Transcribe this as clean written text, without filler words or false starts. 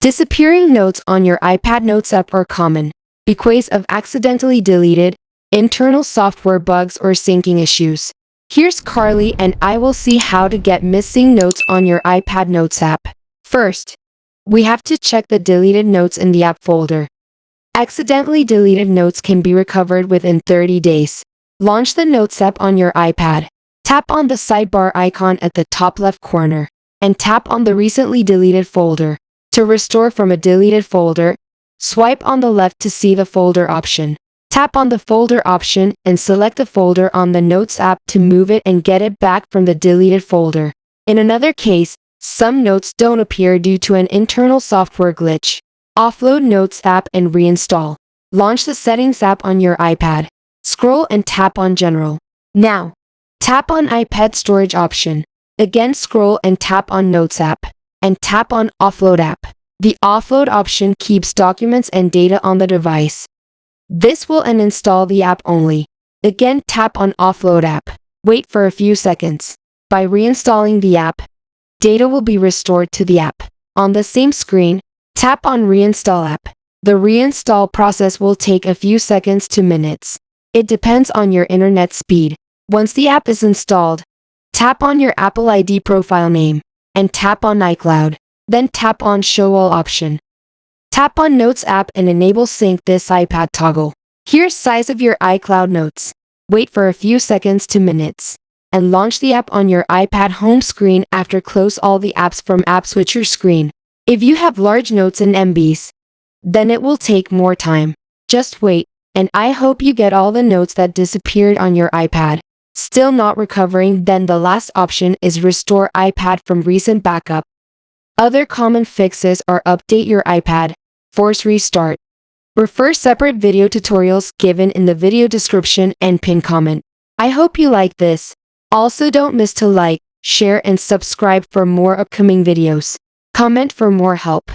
Disappearing notes on your iPad Notes app are common. Becuase of accidentally deleted, internal software bugs or syncing issues. Here's Carly and I will see how to get missing notes on your iPad Notes app. First, we have to check the deleted notes in the app folder. Accidentally deleted notes can be recovered within 30 days. Launch the Notes app on your iPad. Tap on the sidebar icon at the top left corner, and tap on the recently deleted folder. To restore from a deleted folder, swipe on the left to see the folder option. Tap on the folder option and select the folder on the Notes app to move it and get it back from the deleted folder. In another case, some notes don't appear due to an internal software glitch. Offload Notes app and reinstall. Launch the Settings app on your iPad. Scroll and tap on General. Now, tap on iPad Storage option. Again scroll and tap on Notes app. And tap on Offload app. The Offload option keeps documents and data on the device. This will uninstall the app only. Again tap on Offload app. Wait for a few seconds. By reinstalling the app, data will be restored to the app. On the same screen, tap on Reinstall app. The reinstall process will take a few seconds to minutes. It depends on your internet speed. Once the app is installed, tap on your Apple ID profile name, and tap on iCloud. Then tap on Show All option. Tap on Notes app and enable Sync this iPad toggle. Here's size of your iCloud notes. Wait for a few seconds to minutes. And launch the app on your iPad home screen after close all the apps from App Switcher screen. If you have large notes in MBs, then it will take more time. Just wait, and I hope you get all the notes that disappeared on your iPad. Still not recovering, then the last option is Restore iPad from recent backup. Other common fixes are update your iPad, force restart. Refer separate video tutorials given in the video description and pin comment. I hope you like this. Also don't miss to like, share and subscribe for more upcoming videos. Comment for more help.